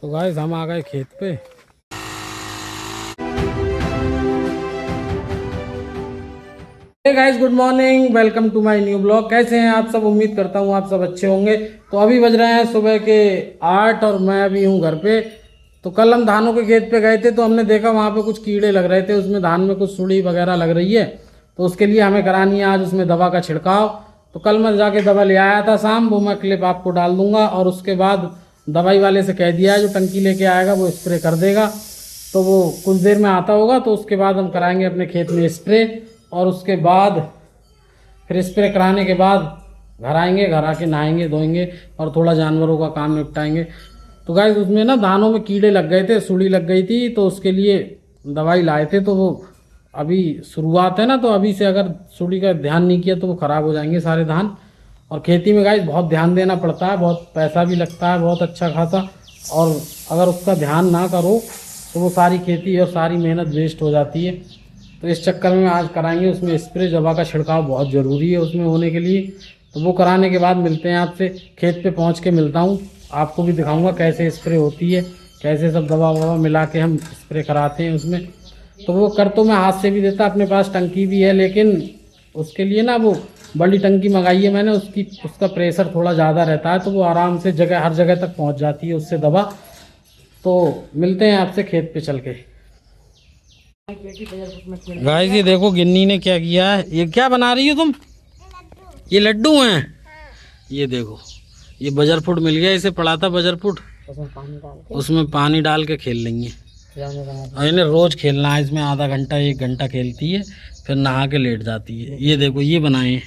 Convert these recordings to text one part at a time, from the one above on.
तो गाइस हम आ गए खेत पे। Hey guys, good morning, welcome to my new blog. कैसे हैं आप सब? उम्मीद करता हूँ आप सब अच्छे होंगे। तो अभी बज रहे हैं सुबह के 8 और मैं अभी हूँ घर पे। तो कल हम धानों के खेत पे गए थे तो हमने देखा वहाँ पे कुछ कीड़े लग रहे थे, उसमें धान में कुछ सुड़ी वगैरह लग रही है। तो उसके लिए हमें करानी है आज उसमें दवा का छिड़काव। तो कल मैं जाके दवा ले आया था शाम, वो मैं क्लिप आपको डाल दूंगा। और उसके बाद दवाई वाले से कह दिया है जो टंकी लेके आएगा वो स्प्रे कर देगा। तो वो कुछ देर में आता होगा, तो उसके बाद हम कराएंगे अपने खेत में स्प्रे। और उसके बाद फिर स्प्रे कराने के बाद घर आएंगे, घर आके नहाएंगे धोएंगे और थोड़ा जानवरों का काम निपटाएंगे। तो गाइस उसमें ना धानों में कीड़े लग गए थे, सुड़ी लग गई थी, तो उसके लिए दवाई लाए थे। तो वो अभी शुरुआत है ना, तो अभी से अगर सुड़ी का ध्यान नहीं किया तो वो ख़राब हो जाएंगे सारे धान। और खेती में गाइस बहुत ध्यान देना पड़ता है, बहुत पैसा भी लगता है, बहुत अच्छा खासा। और अगर उसका ध्यान ना करो तो वो सारी खेती और सारी मेहनत वेस्ट हो जाती है। तो इस चक्कर में आज कराएंगे उसमें स्प्रे। दवा का छिड़काव बहुत ज़रूरी है उसमें होने के लिए। तो वो कराने के बाद मिलते हैं आपसे, खेत पे पहुंच के मिलता हूं, आपको भी दिखाऊंगा कैसे स्प्रे होती है, कैसे सब दवा ववा मिला के हम स्प्रे कराते हैं उसमें। तो वो कर तो मैं हाथ से भी देता, अपने पास टंकी भी है, लेकिन उसके लिए ना वो बड़ी टंकी मंगाई है मैंने, उसका प्रेशर थोड़ा ज़्यादा रहता है, तो वो आराम से हर जगह तक पहुँच जाती है उससे दवा। तो मिलते हैं आपसे खेत पे चल के। गाइस ये देखो गिन्नी ने क्या किया है, ये क्या बना रही हो तुम? ये लड्डू हैं। ये देखो, ये बजरपुट मिल गया, इसे पड़ा था बजरपुट, उसमें पानी डाल के खेल लेंगे। और इन्हें रोज खेलना है, इसमें आधा घंटा 1 घंटा खेलती है, फिर नहा के लेट जाती है। ये देखो ये बनाए हैं।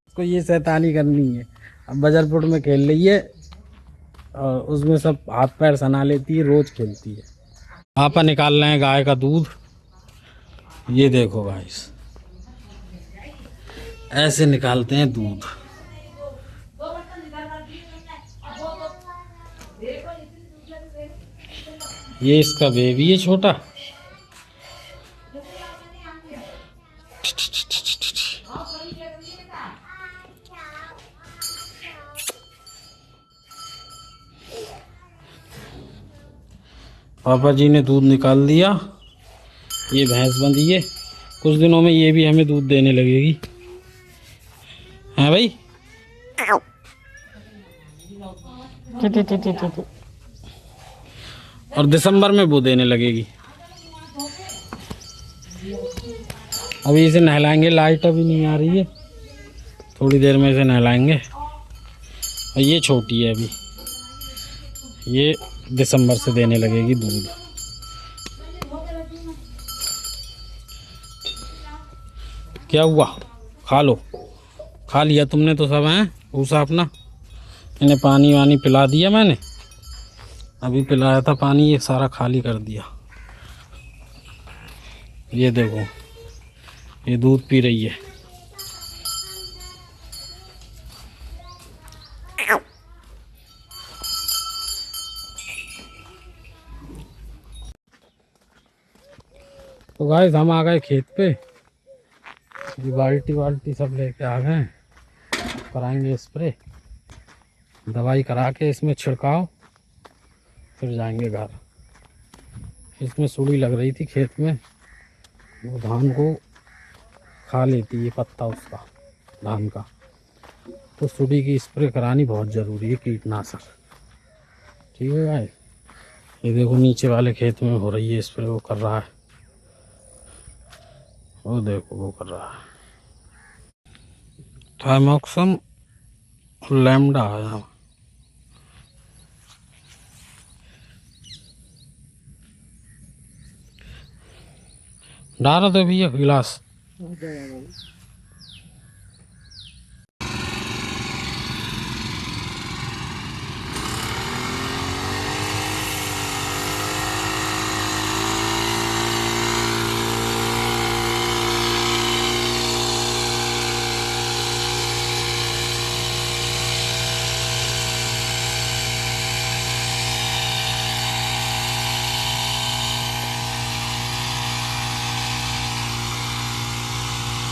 इसको ये शैतानी करनी है, अब बजरपुट में खेल रही है और उसमें सब हाथ पैर सना लेती है, रोज खेलती है। पापा निकाल रहे हैं गाय का दूध। ये देखो गाइस, ऐसे निकालते हैं दूध। ये इसका बेबी है छोटा। पापा जी ने दूध निकाल दिया, ये भैंस बंधी है, कुछ दिनों में ये भी हमें दूध देने लगेगी। हैं भाई? और दिसंबर में वो देने लगेगी। अभी इसे नहलाएंगे, लाइट अभी नहीं आ रही है, थोड़ी देर में इसे नहलाएंगे। और ये छोटी है अभी, ये दिसंबर से देने लगेगी दूध। क्या हुआ? खा लो, खा लिया तुमने तो सब हैं भूसा अपना। इन्हें पानी वानी पिला दिया मैंने, अभी पिलाया था पानी, ये सारा खाली कर दिया। ये देखो ये दूध पी रही है। तो गाइस हम आ गए खेत पे, ये बाल्टी वाल्टी सब लेके आ गए, कराएंगे स्प्रे, दवाई करा के इसमें छिड़काव, फिर जाएंगे घर। इसमें सुड़ी लग रही थी खेत में, वो धान को खा लेती है पत्ता उसका, धान का। तो सुड़ी की स्प्रे करानी बहुत ज़रूरी है, कीटनाशक। ठीक है भाई, ये देखो नीचे वाले खेत में हो रही है स्प्रे, वो कर रहा है, वो देखो वो कर रहा है। थाइमोक्सम लैम्डा है। डाल दो भैया गिलास।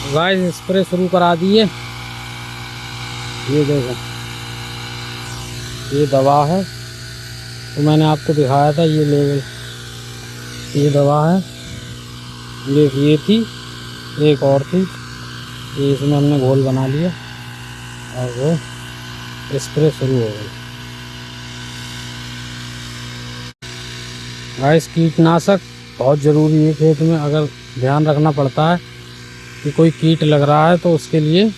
गाइस स्प्रे शुरू करा दिए। ये देखो, ये दवा है, तो मैंने आपको दिखाया था ये लेवल, ये दवा है, ये थी, एक और थी, ये इसमें हमने घोल बना लिया और वो स्प्रे शुरू हो गई। गाइस कीटनाशक बहुत ज़रूरी है खेत में, अगर ध्यान रखना पड़ता है कि कोई कीट लग रहा है तो उसके लिए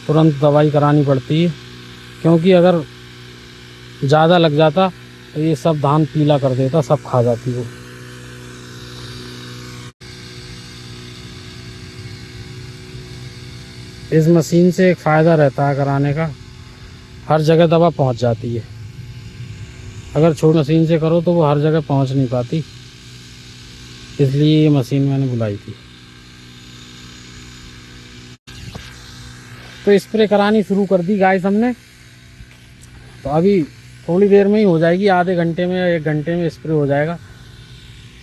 तुरंत दवाई करानी पड़ती है, क्योंकि अगर ज़्यादा लग जाता तो ये सब धान पीला कर देता, सब खा जाती वो। इस मशीन से एक फ़ायदा रहता है कराने का, हर जगह दवा पहुंच जाती है। अगर छोटी मशीन से करो तो वो हर जगह पहुंच नहीं पाती, इसलिए ये मशीन मैंने बुलाई थी। तो स्प्रे करानी शुरू कर दी गाइस हमने, तो अभी थोड़ी देर में ही हो जाएगी, आधे घंटे में या 1 घंटे में स्प्रे हो जाएगा।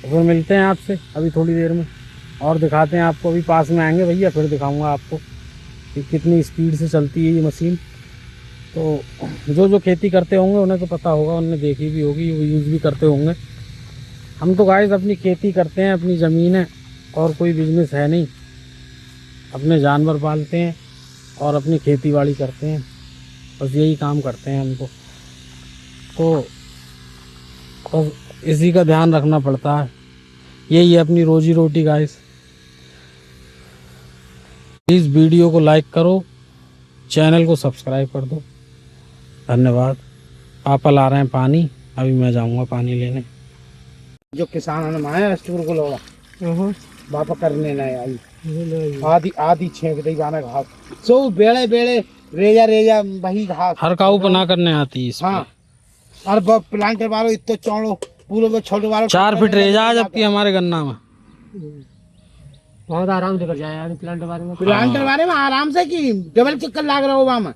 तो फिर मिलते हैं आपसे अभी थोड़ी देर में और दिखाते हैं आपको। अभी पास में आएंगे भैया, फिर दिखाऊंगा आपको कि कितनी स्पीड से चलती है ये मशीन। तो जो खेती करते होंगे उन्हें तो पता होगा, उन्हें देखी भी होगी, वो यूज़ भी करते होंगे। हम तो गाइस अपनी खेती करते हैं, अपनी ज़मीन है और कोई बिजनेस है नहीं, अपने जानवर पालते हैं और अपनी खेती बाड़ी करते हैं, बस यही काम करते हैं हमको। तो बस इसी का ध्यान रखना पड़ता है, यही है अपनी रोजी रोटी गाइस। प्लीज़ वीडियो को लाइक करो, चैनल को सब्सक्राइब कर दो, धन्यवाद। पापा ला रहे हैं पानी, अभी मैं जाऊंगा पानी लेने। जो किसान माया स्टोर को लोड़ा बापा करने नहीं आई, आधी आधी छेक दे गाना घास सो बेड़े बेड़े रेजा रेजा वही घास हर काऊ पर ना करने आती है। हाँ, और प्लांटर वालों इतना चौड़ो पूरे में छोटे वालों 4 फीट रेजा है, जबकि हमारे गन्ना में बहुत आराम से कर जाए। प्लांटर बारे में आराम से की डबल चक्कर लाग रहा होगा मैं।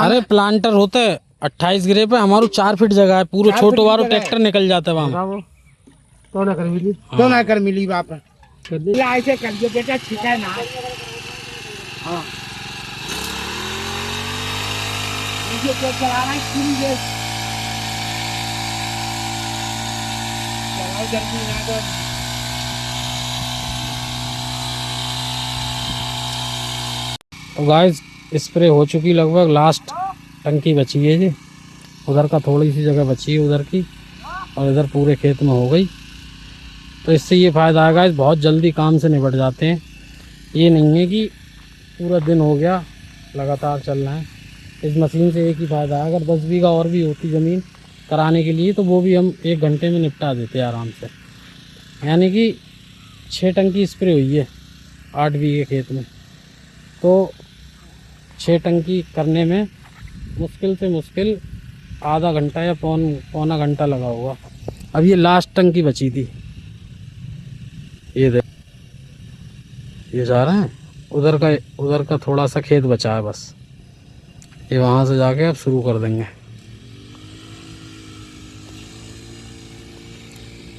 अरे प्लांटर होते 28 गिरे पे, हमारो 4 फीट जगह है, पूरे छोटो वारो ट्रैक्टर निकल जाता है वहाँ। तो ना कर मिली बाप ऐसे कर दियो बेटा, छिका ना। हाँ चलाना तो गाइस स्प्रे हो चुकी, लगभग लास्ट टंकी बची है जी, उधर का थोड़ी सी जगह बची है उधर की, और इधर पूरे खेत में हो गई। तो इससे ये फ़ायदा है गाइस, बहुत जल्दी काम से निपट जाते हैं। ये नहीं है कि पूरा दिन हो गया लगातार चल रहा है। इस मशीन से एक ही फ़ायदा है, अगर 10 बीघा और भी होती ज़मीन कराने के लिए तो वो भी हम 1 घंटे में निपटा देते हैं आराम से। यानी कि 6 टंकी स्प्रे हुई है 8 बीघे खेत में, तो 6 टंकी करने में मुश्किल से मुश्किल आधा घंटा या पौना घंटा लगा होगा। अब ये लास्ट टंकी बची थी, ये देख, ये जा रहे हैं उधर का थोड़ा सा खेत बचा है बस, ये वहाँ से जाके अब शुरू कर देंगे।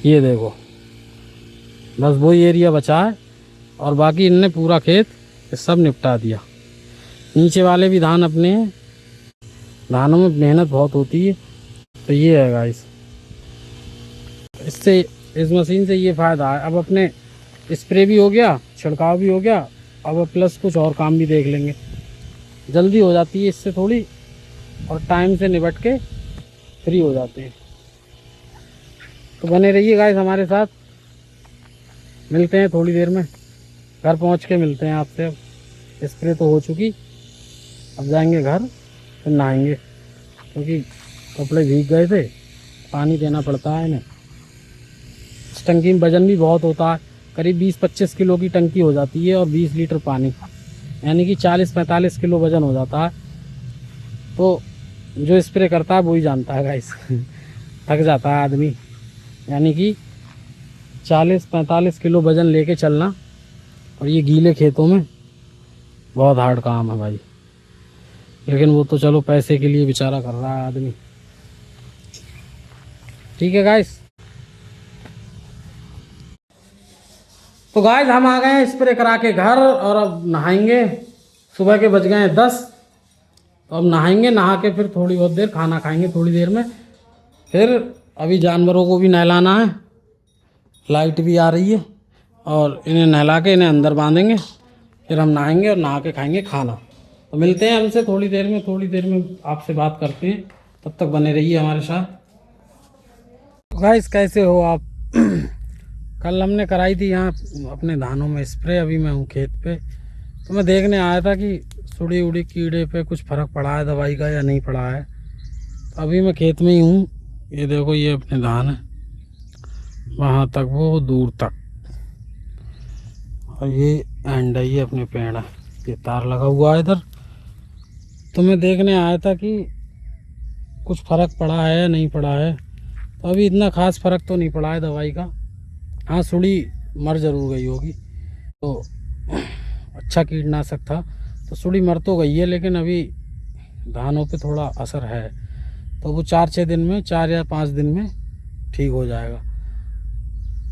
ये देखो बस वही एरिया बचा है और बाकी इनने पूरा खेत सब निपटा दिया। नीचे वाले भी धान अपने हैं, धानों में मेहनत बहुत होती है। तो ये है गाइस, इससे इस मशीन से ये फ़ायदा है, अब अपने स्प्रे भी हो गया, छिड़काव भी हो गया, अब प्लस कुछ और काम भी देख लेंगे, जल्दी हो जाती है इससे थोड़ी, और टाइम से निपट के फ्री हो जाते हैं। तो बने रहिए गाइस हमारे साथ, मिलते हैं थोड़ी देर में, घर पहुंच के मिलते हैं आपसे। अब स्प्रे तो हो चुकी, अब जाएंगे घर, फिर नहाएंगे, क्योंकि कपड़े भीग गए थे, पानी देना पड़ता है इन्हें। इस टंकी में वजन भी बहुत होता है, करीब 20-25 किलो की टंकी हो जाती है और 20 लीटर पानी, यानी कि 40-45 किलो वज़न हो जाता है। तो जो स्प्रे करता है वो ही जानता है गाइस थक जाता है आदमी, यानी कि 40-45 किलो वज़न लेके चलना, और ये गीले खेतों में बहुत हार्ड काम है भाई। लेकिन वो तो चलो पैसे के लिए बेचारा कर रहा है आदमी। ठीक है गाइस, तो गाइस हम आ गए हैं स्प्रे करा के घर, और अब नहाएंगे, सुबह के बज गए हैं 10। तो अब नहाएंगे, नहा के फिर थोड़ी बहुत देर खाना खाएंगे थोड़ी देर में। फिर अभी जानवरों को भी नहलाना है, लाइट भी आ रही है, और इन्हें नहला के इन्हें अंदर बांधेंगे। फिर हम नहाएंगे और नहा के खाएंगे खाना। तो मिलते हैं हमसे थोड़ी देर में आपसे बात करते हैं। तब तक बने रहिए हमारे साथ। गाइस कैसे हो आप? कल हमने कराई थी यहाँ अपने धानों में स्प्रे। अभी मैं हूँ खेत पे, तो मैं देखने आया था कि सुड़ी उड़ी कीड़े पे कुछ फ़र्क पड़ा है दवाई का या नहीं पड़ा है। तो अभी मैं खेत में ही हूँ। ये देखो, ये अपने धान है, वहाँ तक वो दूर तक, और ये एंड है, ये अपने पेड़ है, ये तार लगा हुआ है इधर। तो मैं देखने आया था कि कुछ फ़र्क पड़ा है या नहीं पड़ा है। तो अभी इतना ख़ास फ़र्क तो नहीं पड़ा है दवाई का। हाँ, सुड़ी मर ज़रूर गई होगी, तो अच्छा कीटनाशक था, तो सुड़ी मर तो गई है, लेकिन अभी धानों पे थोड़ा असर है। तो वो 4-6 दिन में, 4 या 5 दिन में ठीक हो जाएगा।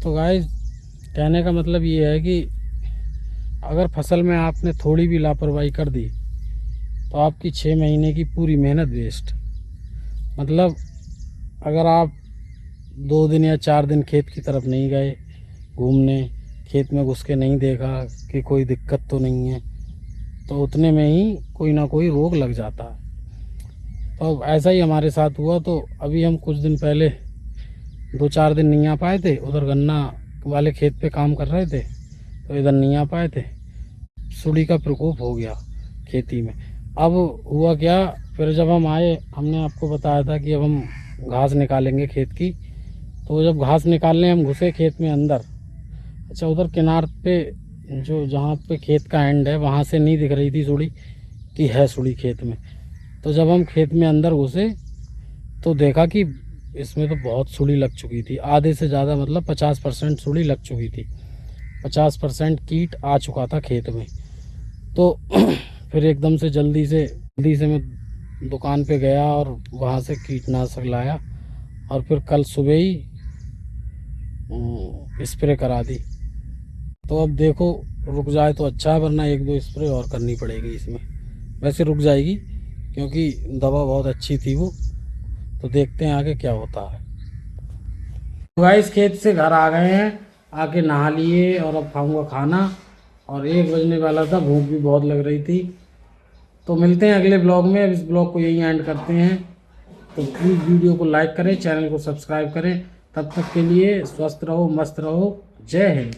तो गाइस, कहने का मतलब ये है कि अगर फसल में आपने थोड़ी भी लापरवाही कर दी तो आपकी 6 महीने की पूरी मेहनत वेस्ट। मतलब अगर आप 2 दिन या 4 दिन खेत की तरफ नहीं गए घूमने, खेत में घुस के नहीं देखा कि कोई दिक्कत तो नहीं है, तो उतने में ही कोई ना कोई रोग लग जाता है। तो ऐसा ही हमारे साथ हुआ। तो अभी हम कुछ दिन पहले 2-4 दिन नहीं आ पाए थे, उधर गन्ना वाले खेत पे काम कर रहे थे, तो इधर नहीं आ पाए थे। सुड़ी का प्रकोप हो गया खेती में। अब हुआ क्या, फिर जब हम आए, हमने आपको बताया था कि अब हम घास निकालेंगे खेत की। तो जब घास निकालने हम घुसे खेत में अंदर, अच्छा उधर किनार पे जो जहाँ पे खेत का एंड है वहाँ से नहीं दिख रही थी सुड़ी कि है सुड़ी खेत में। तो जब हम खेत में अंदर घुसे तो देखा कि इसमें तो बहुत सुड़ी लग चुकी थी, आधे से ज़्यादा, मतलब 50% सुड़ी लग चुकी थी, 50% कीट आ चुका था खेत में। तो फिर एकदम से जल्दी से मैं दुकान पे गया और वहाँ से कीटनाशक लाया, और फिर कल सुबह ही स्प्रे करा दी। तो अब देखो, रुक जाए तो अच्छा है, वरना 1-2 स्प्रे और करनी पड़ेगी इसमें। वैसे रुक जाएगी क्योंकि दवा बहुत अच्छी थी वो। तो देखते हैं आगे क्या होता है। गाइस, खेत से घर आ गए हैं, आके नहा लिए और अब खाऊंगा खाना। और 1 बजने वाला था, भूख भी बहुत लग रही थी। तो मिलते हैं अगले ब्लॉग में। अब इस ब्लॉग को यहीं एंड करते हैं। तो प्लीज़ वीडियो को लाइक करें, चैनल को सब्सक्राइब करें। तब तक के लिए स्वस्थ रहो, मस्त रहो। जय हिंद।